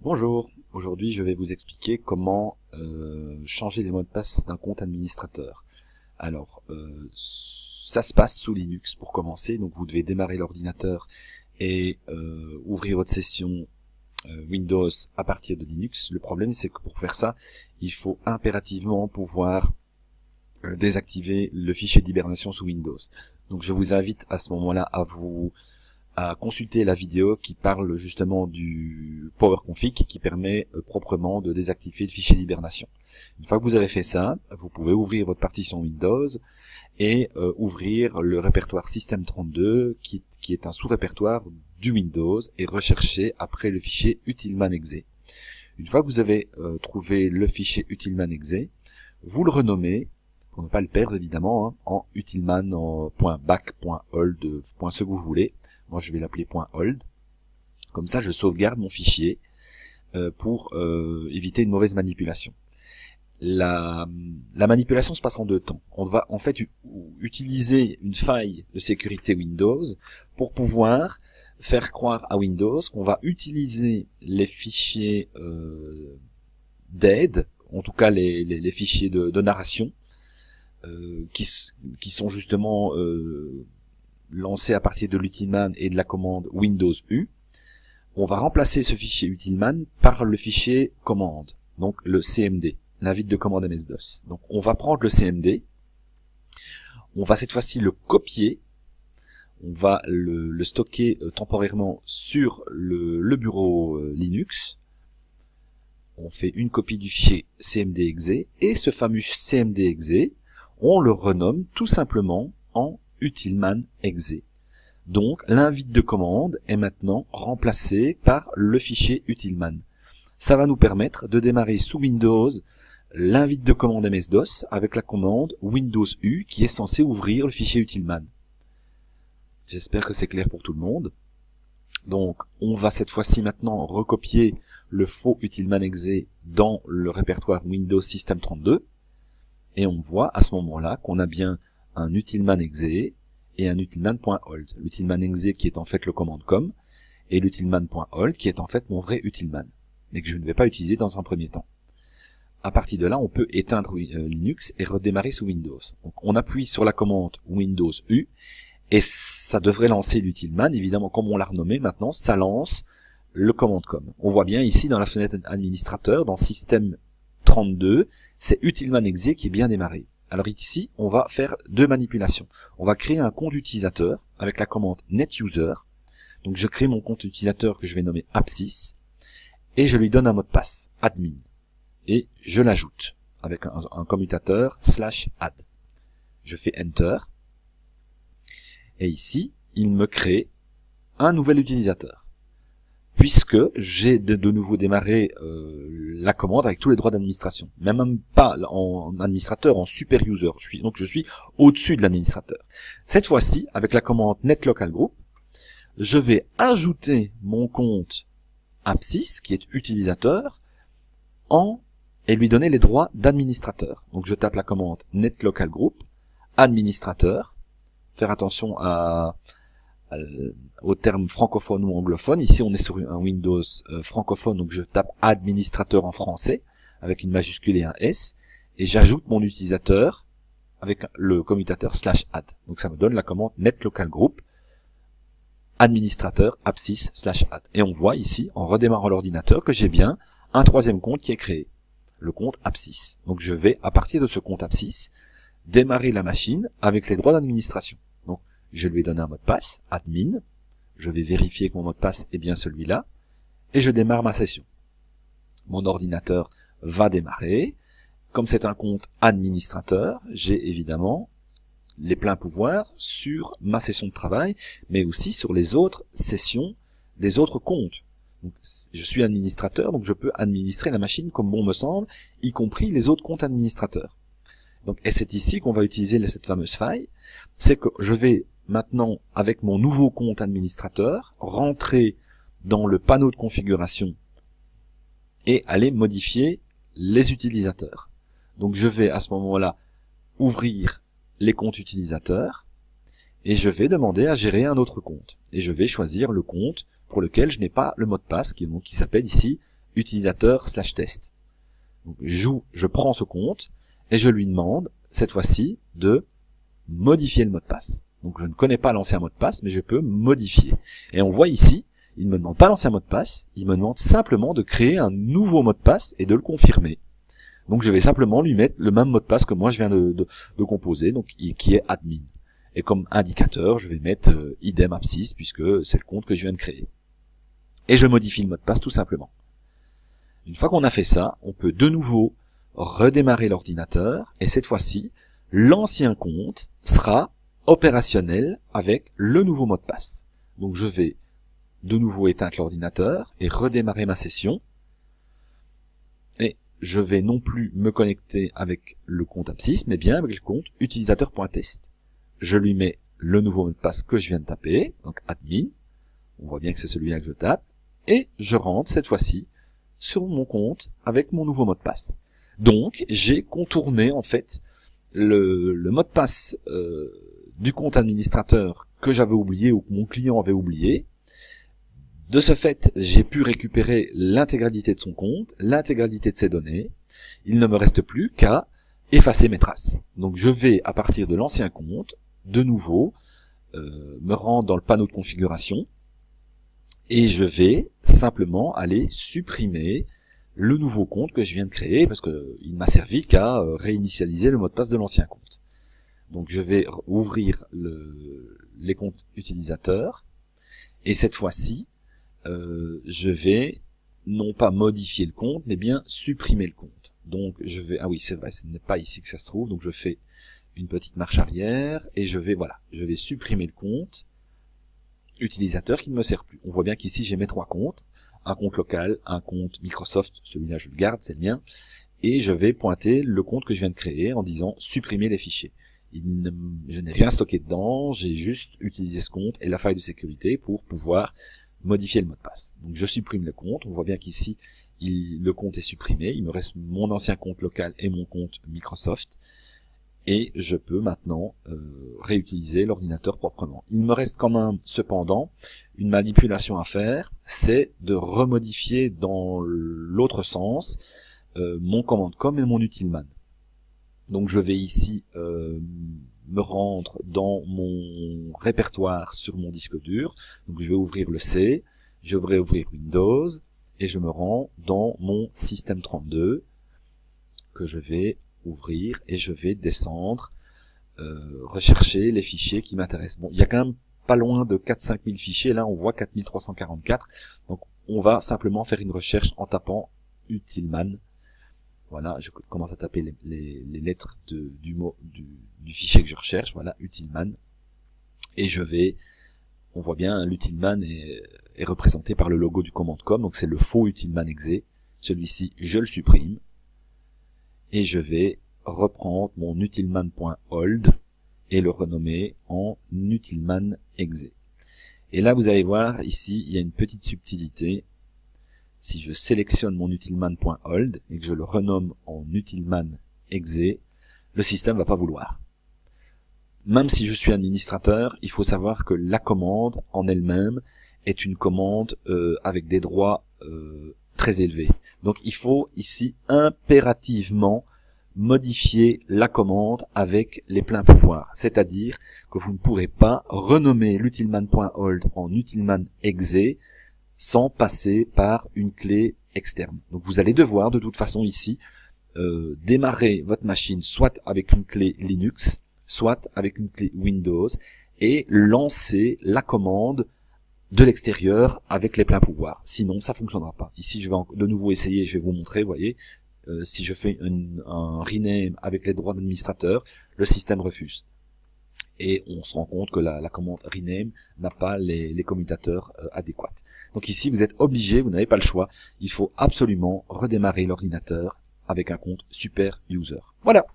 Bonjour, aujourd'hui je vais vous expliquer comment changer les mots de passe d'un compte administrateur. Alors, ça se passe sous Linux pour commencer, donc vous devez démarrer l'ordinateur et ouvrir votre session Windows à partir de Linux. Le problème c'est que pour faire ça, il faut impérativement pouvoir désactiver le fichier d'hibernation sous Windows. Donc je vous invite à ce moment-là à consulter la vidéo qui parle justement du PowerConfig qui permet proprement de désactiver le fichier d'hibernation. Une fois que vous avez fait ça, vous pouvez ouvrir votre partition Windows et ouvrir le répertoire System32 qui est un sous-répertoire du Windows et rechercher après le fichier utilman.exe. Une fois que vous avez trouvé le fichier utilman.exe, vous le renommez, pour ne pas le perdre évidemment, en utilman, en .back, .hold, ce que vous voulez. Moi je vais l'appeler .hold. Comme ça je sauvegarde mon fichier pour éviter une mauvaise manipulation. La manipulation se passe en deux temps. On va en fait utiliser une faille de sécurité Windows pour pouvoir faire croire à Windows qu'on va utiliser les fichiers d'aide, en tout cas les fichiers de narration, qui sont justement lancés à partir de l'utilman et de la commande Windows U. On va remplacer ce fichier utilman par le fichier commande, donc le CMD, l'invite de commande MS-DOS. Donc on va prendre le CMD, on va cette fois-ci le copier, on va le stocker temporairement sur le bureau Linux. On fait une copie du fichier cmd.exe et ce fameux cmd.exe, on le renomme tout simplement en utilman.exe. Donc l'invite de commande est maintenant remplacé par le fichier utilman. Ça va nous permettre de démarrer sous Windows l'invite de commande MS-DOS avec la commande Windows U qui est censée ouvrir le fichier utilman. J'espère que c'est clair pour tout le monde. Donc on va cette fois-ci maintenant recopier le faux utilman.exe dans le répertoire Windows System 32 et on voit à ce moment-là qu'on a bien un utilman.exe et un utilman.hold. L'utilman.exe qui est en fait le commande com et l'utilman.hold qui est en fait mon vrai utilman, mais que je ne vais pas utiliser dans un premier temps. À partir de là, on peut éteindre Linux et redémarrer sous Windows. Donc on appuie sur la commande Windows U et ça devrait lancer l'utilman. Évidemment, comme on l'a renommé maintenant, ça lance le commande com. On voit bien ici dans la fenêtre administrateur, dans System 32, c'est utilman.exe qui est bien démarré. Alors ici, on va faire deux manipulations. On va créer un compte utilisateur avec la commande netuser. Donc je crée mon compte utilisateur que je vais nommer Apsys et je lui donne un mot de passe, admin. Et je l'ajoute avec un commutateur /add. Je fais Enter. Et ici, il me crée un nouvel utilisateur. Puisque j'ai de nouveau démarré la commande avec tous les droits d'administration. Même pas en administrateur, en super user. Donc je suis au-dessus de l'administrateur. Cette fois-ci, avec la commande netlocalgroup, je vais ajouter mon compte Apsys, qui est utilisateur, et lui donner les droits d'administrateur. Donc je tape la commande netlocalgroup, administrateur, faire attention au terme francophone ou anglophone. Ici on est sur un Windows francophone, donc je tape administrateur en français avec une majuscule et un S et j'ajoute mon utilisateur avec le commutateur /add. Donc ça me donne la commande netlocalgroup administrateur apsys /add. Et on voit ici en redémarrant l'ordinateur que j'ai bien un troisième compte qui est créé, le compte Apsys. Donc je vais à partir de ce compte Apsys démarrer la machine avec les droits d'administration. Donc je lui donne un mot de passe, admin, je vais vérifier que mon mot de passe est bien celui-là, et je démarre ma session. Mon ordinateur va démarrer. Comme c'est un compte administrateur, j'ai évidemment les pleins pouvoirs sur ma session de travail, mais aussi sur les autres sessions des autres comptes. Donc, je suis administrateur, donc je peux administrer la machine comme bon me semble, y compris les autres comptes administrateurs. Donc, et c'est ici qu'on va utiliser cette fameuse faille, c'est que je vais maintenant, avec mon nouveau compte administrateur, rentrer dans le panneau de configuration et aller modifier les utilisateurs. Donc je vais à ce moment-là ouvrir les comptes utilisateurs et je vais demander à gérer un autre compte. Et je vais choisir le compte pour lequel je n'ai pas le mot de passe qui s'appelle ici utilisateur/test. Donc, je prends ce compte et je lui demande, cette fois-ci, de modifier le mot de passe. Donc je ne connais pas l'ancien mot de passe, mais je peux modifier. Et on voit ici, il ne me demande pas l'ancien mot de passe, il me demande simplement de créer un nouveau mot de passe et de le confirmer. Donc je vais simplement lui mettre le même mot de passe que moi je viens de composer, donc qui est admin. Et comme indicateur, je vais mettre idem abscisse, puisque c'est le compte que je viens de créer. Et je modifie le mot de passe tout simplement. Une fois qu'on a fait ça, on peut de nouveau redémarrer l'ordinateur, et cette fois-ci, l'ancien compte sera opérationnel avec le nouveau mot de passe. Donc je vais de nouveau éteindre l'ordinateur et redémarrer ma session. Et je vais non plus me connecter avec le compte abscisse, mais bien avec le compte utilisateur.test. Je lui mets le nouveau mot de passe que je viens de taper, donc admin. On voit bien que c'est celui-là que je tape. Et je rentre cette fois-ci sur mon compte avec mon nouveau mot de passe. Donc j'ai contourné en fait le mot de passe du compte administrateur que j'avais oublié ou que mon client avait oublié. De ce fait, j'ai pu récupérer l'intégralité de son compte, l'intégralité de ses données. Il ne me reste plus qu'à effacer mes traces. Donc je vais, à partir de l'ancien compte, de nouveau, me rendre dans le panneau de configuration et je vais simplement aller supprimer le nouveau compte que je viens de créer parce que il m'a servi qu'à réinitialiser le mot de passe de l'ancien compte. Donc je vais ouvrir les comptes utilisateurs et cette fois-ci je vais non pas modifier le compte mais bien supprimer le compte. Donc je vais, ah oui c'est vrai, ce n'est pas ici que ça se trouve, donc je fais une petite marche arrière et je vais supprimer le compte utilisateur qui ne me sert plus. On voit bien qu'ici j'ai mes trois comptes, un compte local, un compte Microsoft, celui-là je le garde, c'est le mien, et je vais pointer le compte que je viens de créer en disant supprimer les fichiers. Je n'ai rien stocké dedans, j'ai juste utilisé ce compte et la faille de sécurité pour pouvoir modifier le mot de passe. Donc je supprime le compte, on voit bien qu'ici le compte est supprimé, il me reste mon ancien compte local et mon compte Microsoft, et je peux maintenant réutiliser l'ordinateur proprement. Il me reste quand même cependant une manipulation à faire, c'est de remodifier dans l'autre sens mon commande com et mon utilman. Donc je vais ici me rendre dans mon répertoire sur mon disque dur, donc je vais ouvrir le C, je vais ouvrir Windows, et je me rends dans mon système 32, que je vais ouvrir, et je vais descendre, rechercher les fichiers qui m'intéressent. Bon, il y a quand même pas loin de 4-5 000 fichiers, là on voit 4344, donc on va simplement faire une recherche en tapant utilman. Voilà, je commence à taper les lettres du fichier que je recherche, voilà, utilman, et on voit bien, l'utilman est représenté par le logo du commande com, donc c'est le faux utilman exe, celui-ci je le supprime, et je vais reprendre mon utilman.hold et le renommer en utilman exe. Et là vous allez voir, ici il y a une petite subtilité. Si je sélectionne mon utilman.hold et que je le renomme en utilman exe, le système va pas vouloir. Même si je suis administrateur, il faut savoir que la commande en elle-même est une commande avec des droits très élevés. Donc il faut ici impérativement modifier la commande avec les pleins pouvoirs. C'est-à-dire que vous ne pourrez pas renommer l'utilman.hold en utilman exe sans passer par une clé externe. Donc vous allez devoir de toute façon ici démarrer votre machine soit avec une clé Linux, soit avec une clé Windows et lancer la commande de l'extérieur avec les pleins pouvoirs. Sinon ça fonctionnera pas. Ici je vais de nouveau essayer, je vais vous montrer, vous voyez, si je fais un rename avec les droits d'administrateur, le système refuse. Et on se rend compte que la commande rename n'a pas les commutateurs adéquats. Donc ici, vous êtes obligé, vous n'avez pas le choix, il faut absolument redémarrer l'ordinateur avec un compte super user. Voilà.